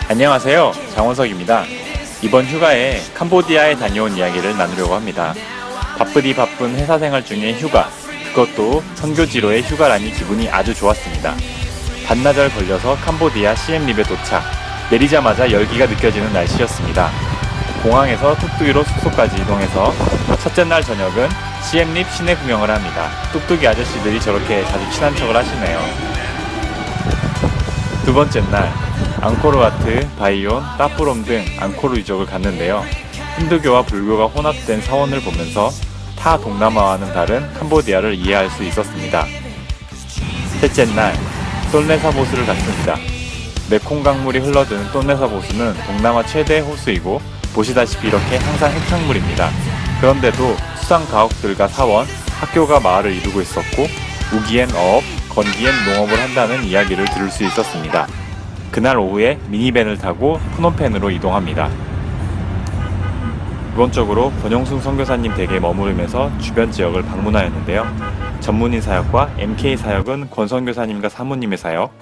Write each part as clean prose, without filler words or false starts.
안녕하세요, 장원석입니다. 이번 휴가에 캄보디아에 다녀온 이야기를 나누려고 합니다. 바쁘디 바쁜 회사 생활 중에 휴가, 그것도 선교지로의 휴가라니 기분이 아주 좋았습니다. 반나절 걸려서 캄보디아 시엠립에 도착, 내리자마자 열기가 느껴지는 날씨였습니다. 공항에서 뚝뚝이로 숙소까지 이동해서 첫째 날 저녁은 시엠립 시내 구경을 합니다. 뚝뚝이 아저씨들이 저렇게 자주 친한 척을 하시네요. 두 번째 날 앙코르와트, 바이온, 따뿌롬 등 앙코르 유적을 갔는데요. 힌두교와 불교가 혼합된 사원을 보면서 타 동남아와는 다른 캄보디아를 이해할 수 있었습니다. 셋째 날 똠레사보스를 갔습니다. 메콩 강물이 흘러드는 똠레사보스는 동남아 최대 호수이고 보시다시피 이렇게 항상 핵탕물입니다. 그런데도 수상 가옥들과 사원, 학교가 마을을 이루고 있었고 우기엔 어업, 건기엔 농업을 한다는 이야기를 들을 수 있었습니다. 그날 오후에 미니밴을 타고 프놈펜으로 이동합니다. 기본적으로 권영순 선교사님 댁에 머무르면서 주변 지역을 방문하였는데요. 전문인 사역과 MK 사역은 권 선교사님과 사모님의 사역,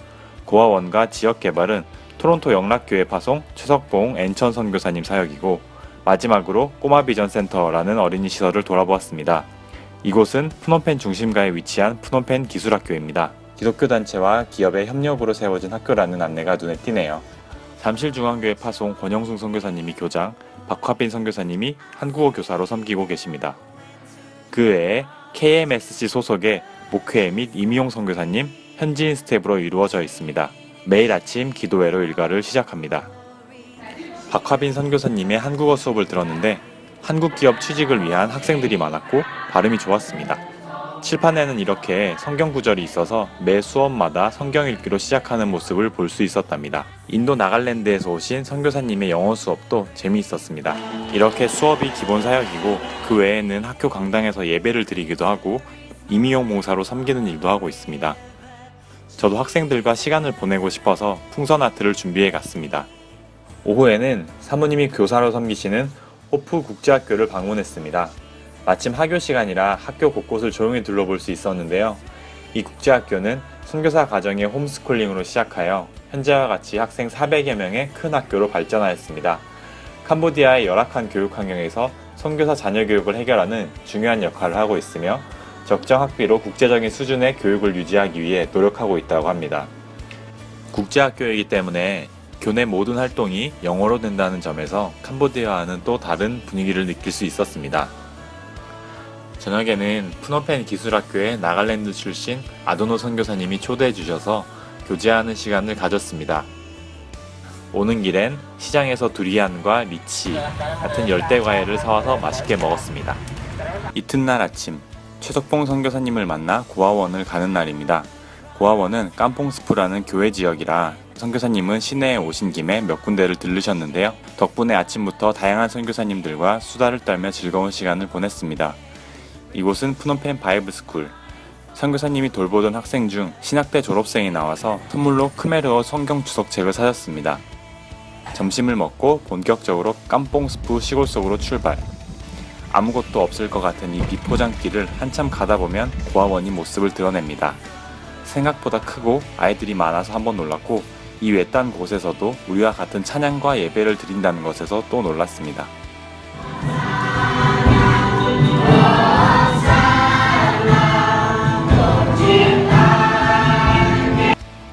고아원과 지역개발은 토론토 영락교회 파송 최석봉 엔천 선교사님 사역이고 마지막으로 꼬마비전센터라는 어린이 시설을 돌아보았습니다. 이곳은 프놈펜 중심가에 위치한 프놈펜 기술학교입니다. 기독교 단체와 기업의 협력으로 세워진 학교라는 안내가 눈에 띄네요. 잠실중앙교회 파송 권영순 선교사님이 교장, 박화빈 선교사님이 한국어 교사로 섬기고 계십니다. 그 외에 KMSC 소속의 목회 및 임희용 선교사님, 현지인 스텝으로 이루어져 있습니다. 매일 아침 기도회로 일과를 시작합니다. 박화빈 선교사님의 한국어 수업을 들었는데 한국 기업 취직을 위한 학생들이 많았고 발음이 좋았습니다. 칠판에는 이렇게 성경 구절이 있어서 매 수업마다 성경 읽기로 시작하는 모습을 볼 수 있었답니다. 인도 나갈랜드에서 오신 선교사님의 영어 수업도 재미있었습니다. 이렇게 수업이 기본 사역이고 그 외에는 학교 강당에서 예배를 드리기도 하고 임의용 봉사로 섬기는 일도 하고 있습니다. 저도 학생들과 시간을 보내고 싶어서 풍선 아트를 준비해 갔습니다. 오후에는 사모님이 교사로 섬기시는 호프 국제학교를 방문했습니다. 마침 하교 시간이라 학교 곳곳을 조용히 둘러볼 수 있었는데요. 이 국제학교는 선교사 가정의 홈스쿨링으로 시작하여 현재와 같이 학생 400여 명의 큰 학교로 발전하였습니다. 캄보디아의 열악한 교육 환경에서 선교사 자녀 교육을 해결하는 중요한 역할을 하고 있으며 적정 학비로 국제적인 수준의 교육을 유지하기 위해 노력하고 있다고 합니다. 국제학교이기 때문에 교내 모든 활동이 영어로 된다는 점에서 캄보디아와는 또 다른 분위기를 느낄 수 있었습니다. 저녁에는 프놈펜 기술학교의 나갈랜드 출신 아도노 선교사님이 초대해 주셔서 교제하는 시간을 가졌습니다. 오는 길엔 시장에서 두리안과 리치 같은 열대 과일을 사와서 맛있게 먹었습니다. 이튿날 아침 최석봉 선교사님을 만나 고아원을 가는 날입니다. 고아원은 깜퐁스프라는 교회 지역이라 선교사님은 시내에 오신 김에 몇 군데를 들르셨는데요. 덕분에 아침부터 다양한 선교사님들과 수다를 떨며 즐거운 시간을 보냈습니다. 이곳은 프놈펜 바이블스쿨. 선교사님이 돌보던 학생 중 신학대 졸업생이 나와서 선물로 크메르어 성경 주석책을 사줬습니다. 점심을 먹고 본격적으로 깜뽕스프 시골 속으로 출발. 아무것도 없을 것 같은 이 비포장길을 한참 가다 보면 고아원이 모습을 드러냅니다. 생각보다 크고 아이들이 많아서 한번 놀랐고 이 외딴 곳에서도 우리와 같은 찬양과 예배를 드린다는 것에서 또 놀랐습니다.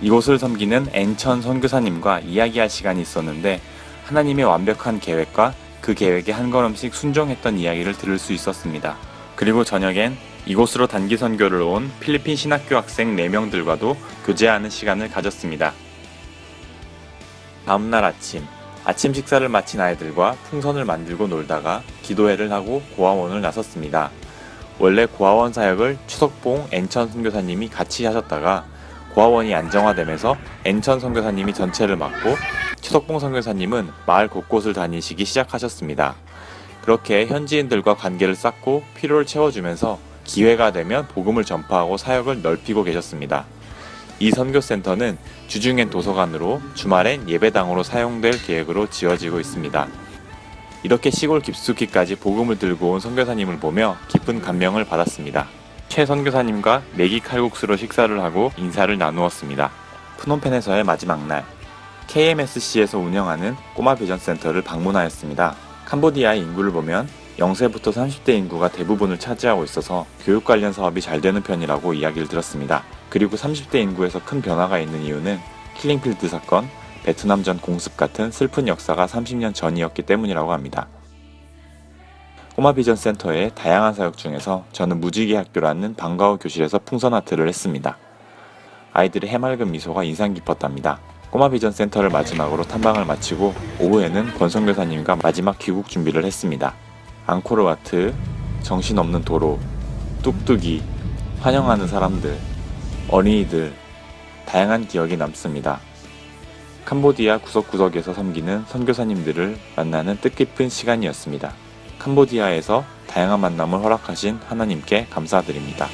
이곳을 섬기는 엔천 선교사님과 이야기할 시간이 있었는데 하나님의 완벽한 계획과 그 계획에 한 걸음씩 순종했던 이야기를 들을 수 있었습니다. 그리고 저녁엔 이곳으로 단기 선교를 온 필리핀 신학교 학생 4명들과도 교제하는 시간을 가졌습니다. 다음날 아침 식사를 마친 아이들과 풍선을 만들고 놀다가 기도회를 하고 고아원을 나섰습니다. 원래 고아원 사역을 추석봉 엔천 선교사님이 같이 하셨다가 고아원이 안정화되면서 엔천 선교사님이 전체를 맡고 추석봉 선교사님은 마을 곳곳을 다니시기 시작하셨습니다. 그렇게 현지인들과 관계를 쌓고 필요를 채워주면서 기회가 되면 복음을 전파하고 사역을 넓히고 계셨습니다. 이 선교센터는 주중엔 도서관으로 주말엔 예배당으로 사용될 계획으로 지어지고 있습니다. 이렇게 시골 깊숙이까지 복음을 들고 온 선교사님을 보며 깊은 감명을 받았습니다. 최 선교사님과 메기 칼국수로 식사를 하고 인사를 나누었습니다. 프놈펜에서의 마지막 날, KMSC에서 운영하는 꼬마 비전 센터를 방문하였습니다. 캄보디아의 인구를 보면 0세부터 30대 인구가 대부분을 차지하고 있어서 교육 관련 사업이 잘 되는 편이라고 이야기를 들었습니다. 그리고 30대 인구에서 큰 변화가 있는 이유는 킬링필드 사건, 베트남전 공습 같은 슬픈 역사가 30년 전이었기 때문이라고 합니다. 꼬마 비전 센터의 다양한 사역 중에서 저는 무지개 학교라는 방과후 교실에서 풍선 아트를 했습니다. 아이들의 해맑은 미소가 인상 깊었답니다. 꼬마 비전 센터를 마지막으로 탐방을 마치고 오후에는 권선교사님과 마지막 귀국 준비를 했습니다. 앙코르와트, 정신없는 도로, 뚝뚝이, 환영하는 사람들, 어린이들, 다양한 기억이 남습니다. 캄보디아 구석구석에서 섬기는 선교사님들을 만나는 뜻깊은 시간이었습니다. 캄보디아에서 다양한 만남을 허락하신 하나님께 감사드립니다.